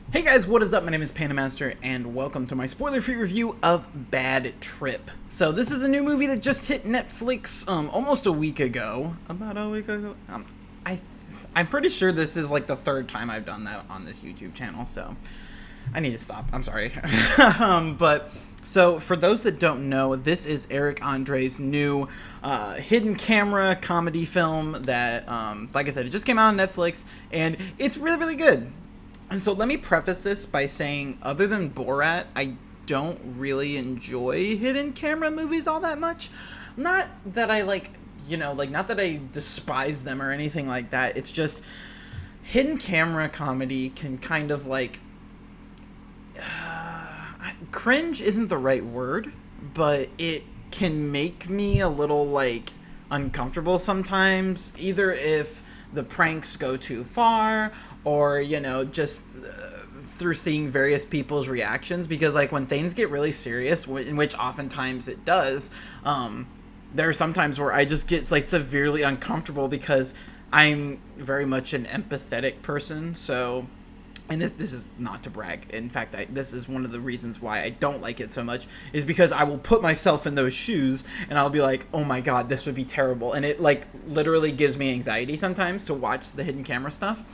Hey guys, what is up? My name is PandaMaster, and welcome to my spoiler-free review of Bad Trip. So this is a new movie that just hit Netflix almost a week ago. About a week ago. I'm pretty sure this is like the third time I've done that on this YouTube channel, so I need to stop. I'm sorry. So for those that don't know, this is Eric Andre's new hidden camera comedy film that, like I said, it just came out on Netflix, and it's really, really good. And so let me preface this by saying, other than Borat, I don't really enjoy hidden camera movies all that much. Not that I not that I despise them or anything like that. It's just hidden camera comedy can kind of cringe isn't the right word, but it can make me a little uncomfortable sometimes, either if the pranks go too far or just through seeing various people's reactions, because when things get really serious, in which oftentimes it does, there are some times where I just get severely uncomfortable because I'm very much an empathetic person. So, and this is not to brag. In fact, this is one of the reasons why I don't like it so much, is because I will put myself in those shoes and I'll be like, oh my god, this would be terrible. And it literally gives me anxiety sometimes to watch the hidden camera stuff.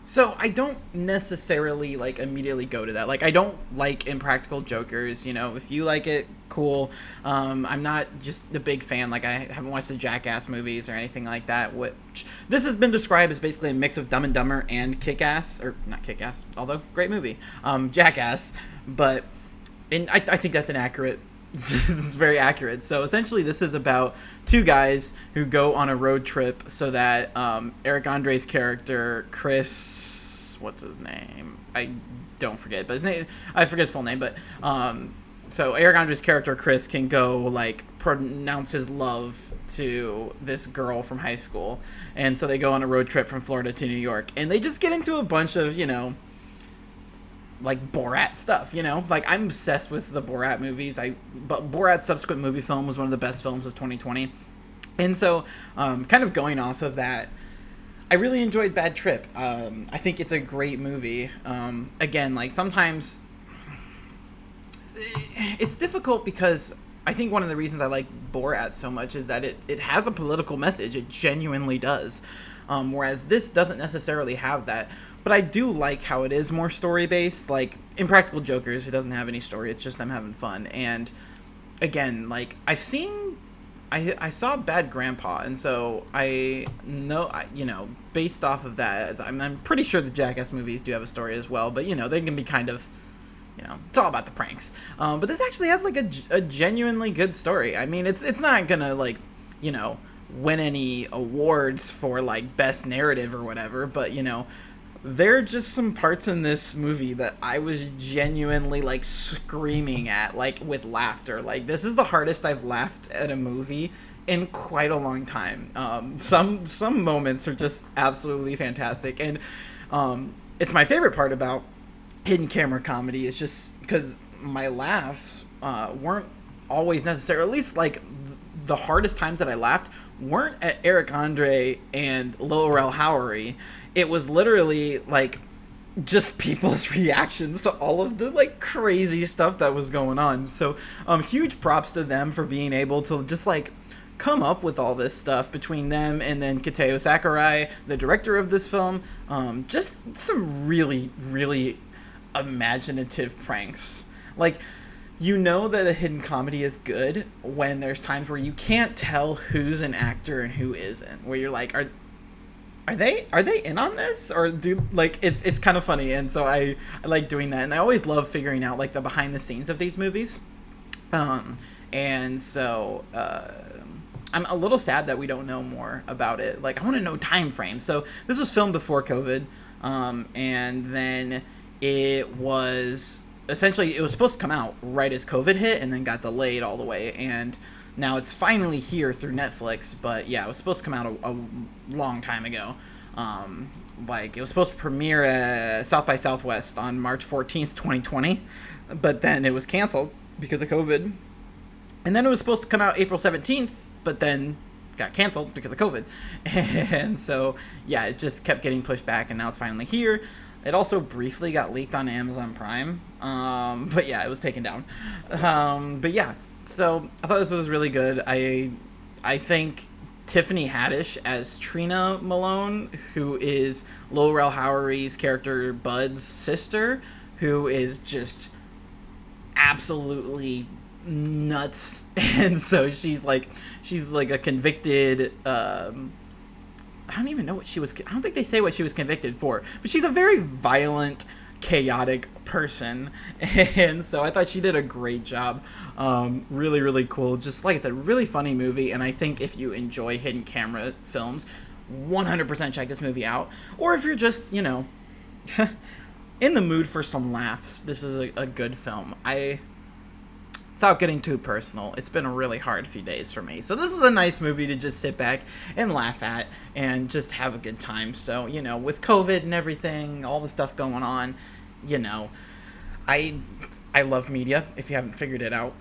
So I don't necessarily immediately go to that. I don't like Impractical Jokers. If you like it, cool. I'm not just a big fan. I haven't watched the Jackass movies or anything like that, which this has been described as basically a mix of Dumb and Dumber and Kick-Ass, or not Kick-Ass, although great movie, Jackass. But I think that's inaccurate. It's very accurate. So essentially this is about two guys who go on a road trip so that Eric Andre's character, Chris, what's his name? I don't forget, but I forget his full name, but so Eric Andre's character, Chris, can go pronounce his love to this girl from high school. And so they go on a road trip from Florida to New York, and they just get into a bunch of, Borat stuff, I'm obsessed with the Borat movies. But Borat's subsequent movie film was one of the best films of 2020. And so, kind of going off of that, I really enjoyed Bad Trip. I think it's a great movie. Again, sometimes it's difficult because I think one of the reasons I like Borat so much is that it has a political message. It genuinely does. Whereas this doesn't necessarily have that. But I do like how it is more story-based. Impractical Jokers, it doesn't have any story. It's just them having fun. And, again, I saw Bad Grandpa, and so I know, based off of that, as I'm pretty sure the Jackass movies do have a story as well. But, they can be kind of, it's all about the pranks. But this actually has, a genuinely good story. I mean, it's not gonna, win any awards for, best narrative or whatever, but, there are just some parts in this movie that I was genuinely screaming at, with laughter. This is the hardest I've laughed at a movie in quite a long time. Some moments are just absolutely fantastic, and it's my favorite part about hidden camera comedy is just because my laughs weren't always necessary. At least the hardest times that I laughed weren't at Eric Andre and Lil Rel Howery. It was literally just people's reactions to all of the crazy stuff that was going on. So huge props to them for being able to just come up with all this stuff between them and then Kitao Sakurai, the director of this film. Just some really, really imaginative pranks. That a hidden comedy is good when there's times where you can't tell who's an actor and who isn't, where you're are they in on this, or it's kind of funny. And so I like doing that, and I always love figuring out the behind the scenes of these movies. And so I'm a little sad that we don't know more about it. I want to know time frames. So this was filmed before COVID, and then it was supposed to come out right as COVID hit, and then got delayed all the way, and now it's finally here through Netflix. But yeah, it was supposed to come out a long time ago. It was supposed to premiere at South by Southwest on March 14th, 2020, but then it was canceled because of COVID. And then it was supposed to come out April 17th, but then got canceled because of COVID. And so, yeah, it just kept getting pushed back, and now it's finally here. It also briefly got leaked on Amazon Prime, but yeah, it was taken down. But yeah, so I thought this was really good. I think Tiffany Haddish as Trina Malone, who is Lil Rel Howery's character Bud's sister, who is just absolutely nuts. And so she's like a convicted I don't even know what she was. I don't think they say what she was convicted for, but she's a very violent, chaotic person, and so I thought she did a great job. Really, really cool. Just like I said, really funny movie, and I think if you enjoy hidden camera films, 100% check this movie out. Or if you're just, in the mood for some laughs, this is a good film. Without getting too personal, it's been a really hard few days for me. So this was a nice movie to just sit back and laugh at and just have a good time. So, with COVID and everything, all the stuff going on, I love media, if you haven't figured it out.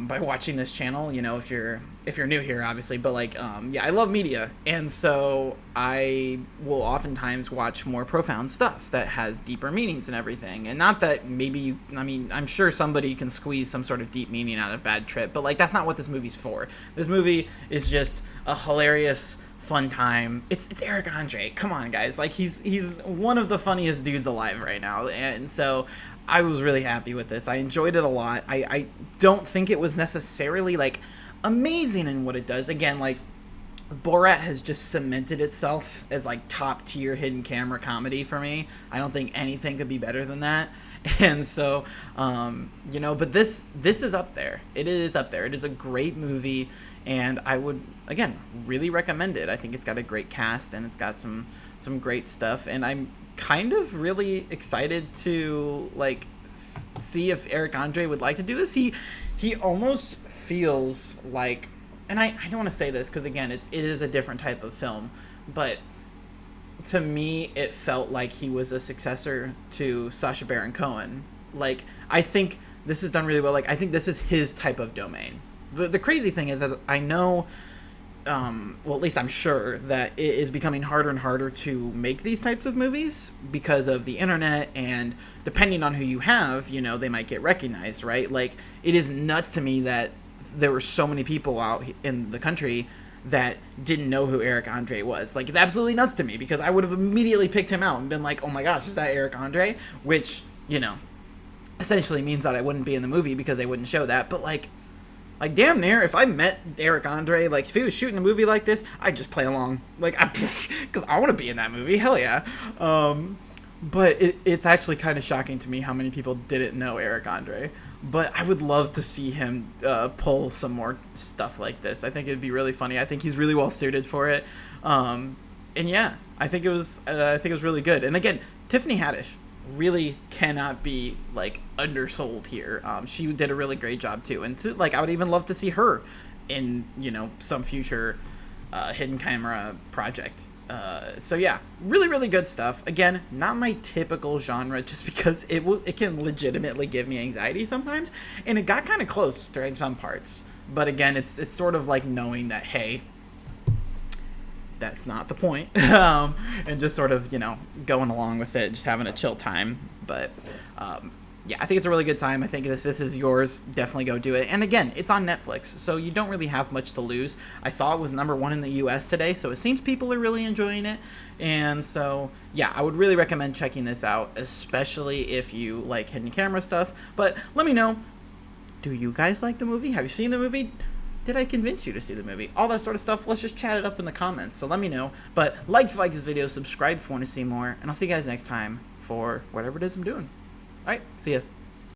By watching this channel, if you're new here, obviously, but I love media, and so I will oftentimes watch more profound stuff that has deeper meanings and everything. And not that I'm sure somebody can squeeze some sort of deep meaning out of Bad Trip, but that's not what this movie's for. This movie is just a hilarious, fun time. It's Eric Andre. Come on, guys! He's one of the funniest dudes alive right now, and so I was really happy with this. I enjoyed it a lot. I don't think it was necessarily amazing in what it does. Again, Borat has just cemented itself as top tier hidden camera comedy for me. I don't think anything could be better than that. And so, but this is up there. It is up there. It is a great movie, and I would, again, really recommend it. I think it's got a great cast, and it's got some great stuff, and I'm kind of really excited to see if Eric Andre would like to do this. He almost feels like, and I don't want to say this because again it is a different type of film, but to me it felt like he was a successor to Sacha Baron Cohen. I think this is done really well. I think this is his type of domain. The crazy thing is, as I know, well, at least I'm sure that it is becoming harder and harder to make these types of movies because of the internet, and depending on who you have, they might get recognized, right? It is nuts to me that there were so many people out in the country that didn't know who Eric Andre was. It's absolutely nuts to me because I would have immediately picked him out and been like, oh my gosh, is that Eric Andre? Which, essentially means that I wouldn't be in the movie because they wouldn't show that, but damn near, if I met Eric Andre, if he was shooting a movie like this, I'd just play along. Because I want to be in that movie. Hell yeah. But it's actually kind of shocking to me how many people didn't know Eric Andre. But I would love to see him pull some more stuff like this. I think it'd be really funny. I think he's really well suited for it. And yeah, I think it was really good. And again, Tiffany Haddish really cannot be undersold here. She did a really great job too, and I would even love to see her in some future hidden camera project. So yeah, really, really good stuff. Again, not my typical genre, just because it can legitimately give me anxiety sometimes, and it got kind of close during some parts. But again, it's sort of knowing that, hey, that's not the point. And just sort of, going along with it, just having a chill time. But yeah, I think it's a really good time. I think this is yours. Definitely go do it. And again, it's on Netflix, so you don't really have much to lose. I saw it was #1 in the US today, so it seems people are really enjoying it. And so yeah, I would really recommend checking this out, especially if you like hidden camera stuff. But let me know, do you guys like the movie? Have you seen the movie? Did I convince you to see the movie? All that sort of stuff. Let's just chat it up in the comments. So let me know. But if you like this video, subscribe if you want to see more. And I'll see you guys next time for whatever it is I'm doing. All right. See ya.